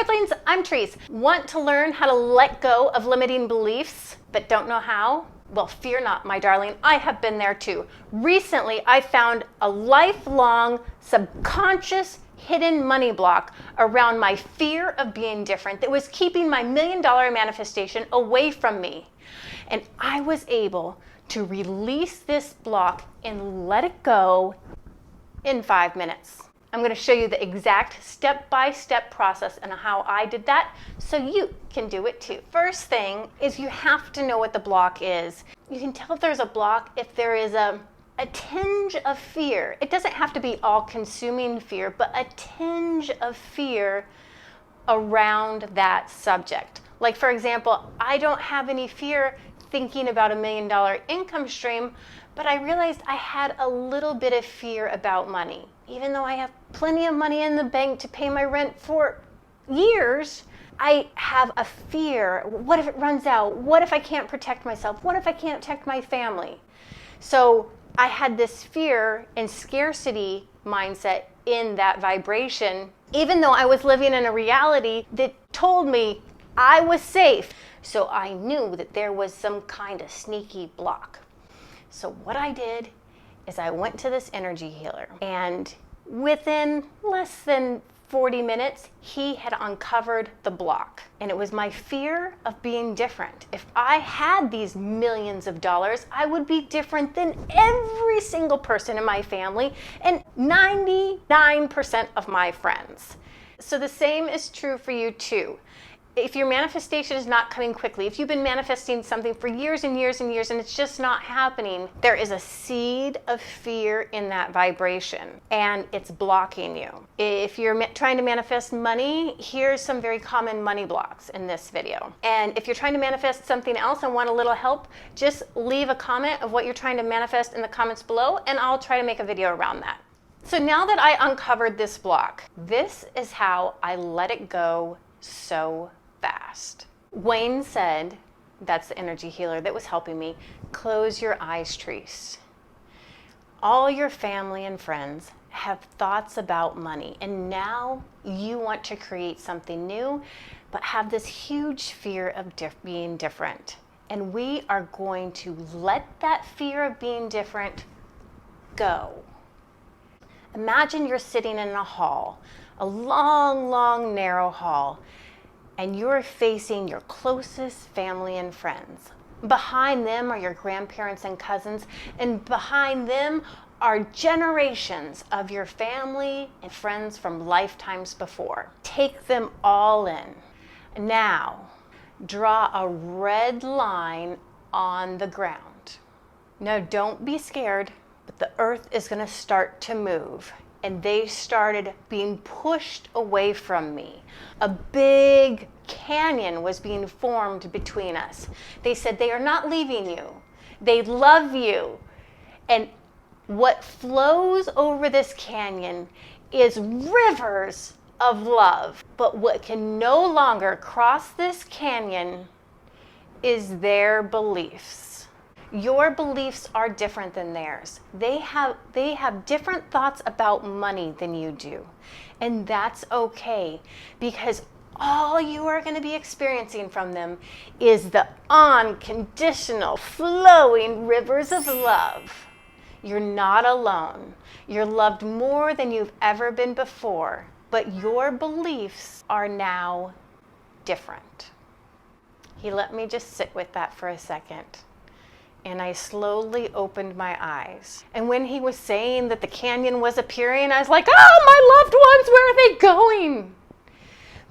Darlings, I'm Therese. Want to learn how to let go of limiting beliefs, but don't know how? Well, fear not, my darling. I have been there too. Recently, I found a lifelong subconscious hidden money block around my fear of being different that was keeping my $1 million manifestation away from me. And I was able to release this block and let it go in 5 minutes. I'm going to show you the exact step-by-step process and how I did that so you can do it too. First thing is you have to know what the block is. You can tell if there's a block if there is a tinge of fear. It doesn't have to be all-consuming fear, but a tinge of fear around that subject. Like, for example, I don't have any fear thinking about $1 million income stream, but I realized I had a little bit of fear about money. Even though I have plenty of money in the bank to pay my rent for years, I have a fear. What if it runs out? What if I can't protect myself? What if I can't protect my family? So I had this fear and scarcity mindset in that vibration, even though I was living in a reality that told me I was safe. So I knew that there was some kind of sneaky block. So what I did is I went to this energy healer, and within less than 40 minutes, he had uncovered the block. And it was my fear of being different. If I had these millions of dollars, I would be different than every single person in my family and 99% of my friends. So the same is true for you too. If your manifestation is not coming quickly, if you've been manifesting something for years and years and years and it's just not happening, there is a seed of fear in that vibration and it's blocking you. If you're trying to manifest money, here's some very common money blocks in this video. And if you're trying to manifest something else and want a little help, just leave a comment of what you're trying to manifest in the comments below and I'll try to make a video around that. So now that I uncovered this block, this is how I let it go so fast. Wayne said, that's the energy healer that was helping me, close your eyes, Therese. All your family and friends have thoughts about money, and now you want to create something new, but have this huge fear of being different. And we are going to let that fear of being different go. Imagine you're sitting in a hall, a long, long, narrow hall, and you're facing your closest family and friends. Behind them are your grandparents and cousins, and behind them are generations of your family and friends from lifetimes before. Take them all in. Now, draw a red line on the ground. Now, don't be scared, but the earth is going to start to move. And they started being pushed away from me. A big canyon was being formed between us. They said, they are not leaving you. They love you. And what flows over this canyon is rivers of love. But what can no longer cross this canyon is their beliefs. Your beliefs are different than theirs. They have different thoughts about money than you do. And that's okay, because all you are going to be experiencing from them is the unconditional flowing rivers of love. You're not alone. You're loved more than you've ever been before, but your beliefs are now different. He let me just sit with that for a second. And I slowly opened my eyes. And when he was saying that the canyon was appearing, I was like, oh, my loved ones, where are they going?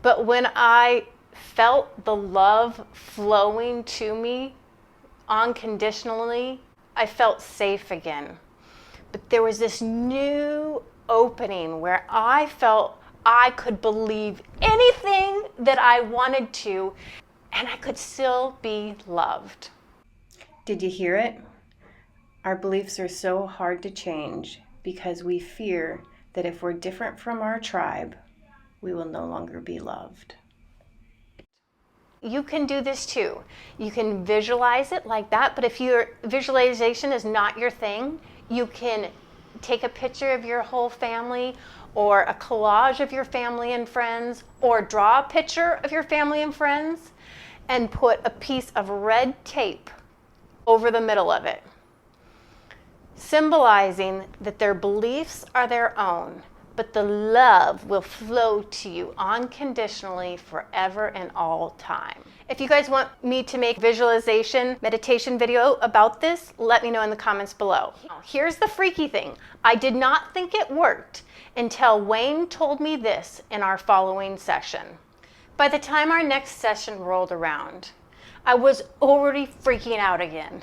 But when I felt the love flowing to me unconditionally, I felt safe again. But there was this new opening where I felt I could believe anything that I wanted to, and I could still be loved. Did you hear it? Our beliefs are so hard to change because we fear that if we're different from our tribe, we will no longer be loved. You can do this too. You can visualize it like that, but if your visualization is not your thing, you can take a picture of your whole family or a collage of your family and friends, or draw a picture of your family and friends and put a piece of red tape over the middle of it, symbolizing that their beliefs are their own, but the love will flow to you unconditionally forever and all time. If you guys want me to make visualization meditation video about this, let me know in the comments below. Here's the freaky thing. I did not think it worked until Wayne told me this in our following session. By the time our next session rolled around, I was already freaking out again.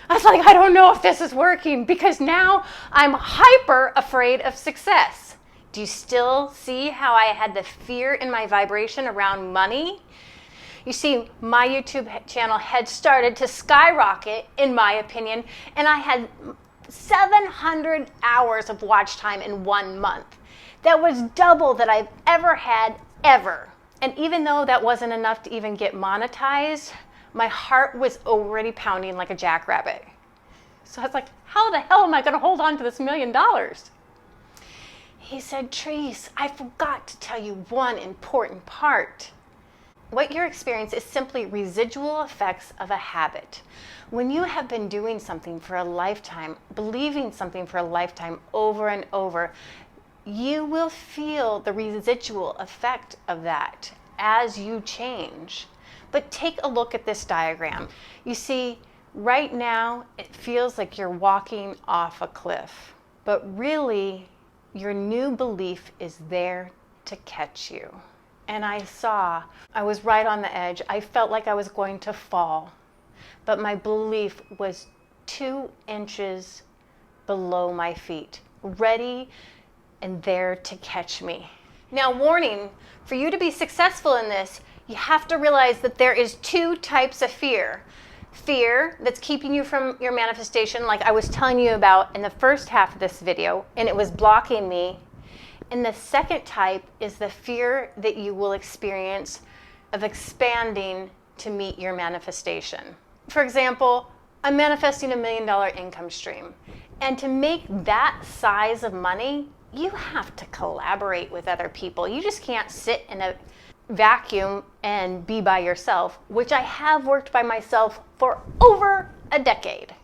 I was like, I don't know if this is working, because now I'm hyper afraid of success. Do you still see how I had the fear in my vibration around money? You see, my YouTube channel had started to skyrocket, in my opinion, and I had 700 hours of watch time in 1 month. That was double that I've ever had, ever. And even though that wasn't enough to even get monetized, my heart was already pounding like a jackrabbit. So I was like, how the hell am I going to hold on to this $1 million? He said, Treese, I forgot to tell you one important part. What you're experiencing is simply residual effects of a habit. When you have been doing something for a lifetime, believing something for a lifetime over and over, you will feel the residual effect of that as you change. But take a look at this diagram. You see, right now, it feels like you're walking off a cliff, but really, your new belief is there to catch you. And I was right on the edge. I felt like I was going to fall, but my belief was 2 inches below my feet, ready and there to catch me. Now, warning, for you to be successful in this, you have to realize that there is 2 types of fear. Fear that's keeping you from your manifestation, like I was telling you about in the first half of this video, and it was blocking me. And the second type is the fear that you will experience of expanding to meet your manifestation. For example, I'm manifesting $1 million income stream. And to make that size of money, you have to collaborate with other people. You just can't sit in a vacuum and be by yourself, which I have worked by myself for over a decade.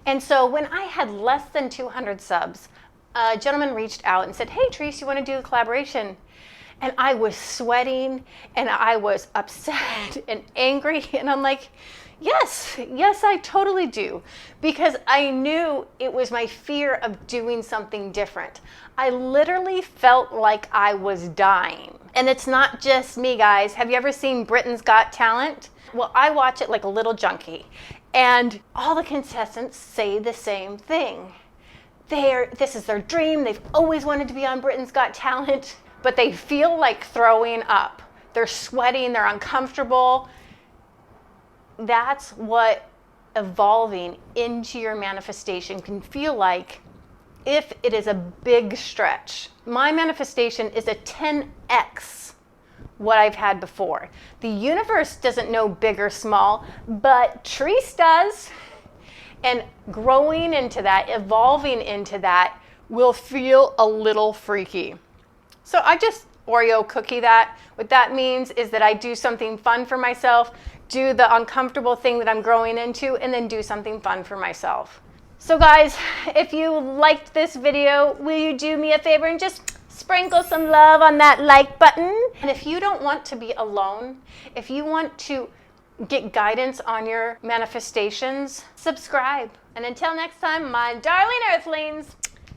And so when I had less than 200 subs, a gentleman reached out and said, hey, Treese, you want to do a collaboration? And I was sweating and I was upset and angry. And I'm like, yes, I totally do. Because I knew it was my fear of doing something different. I literally felt like I was dying. And it's not just me, guys. Have you ever seen Britain's Got Talent? Well, I watch it like a little junkie. And all the contestants say the same thing. This is their dream. They've always wanted to be on Britain's Got Talent, but they feel like throwing up. They're sweating, they're uncomfortable. That's what evolving into your manifestation can feel like if it is a big stretch. My manifestation is a 10x what I've had before. The universe doesn't know big or small, but Treese does. And growing into that, evolving into that, will feel a little freaky. So I just Oreo cookie that. What that means is that I do something fun for myself, do the uncomfortable thing that I'm growing into, and then do something fun for myself. So guys, if you liked this video, will you do me a favor and just sprinkle some love on that like button? And if you don't want to be alone, if you want to get guidance on your manifestations, subscribe. And until next time, my darling Earthlings,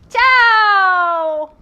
ciao!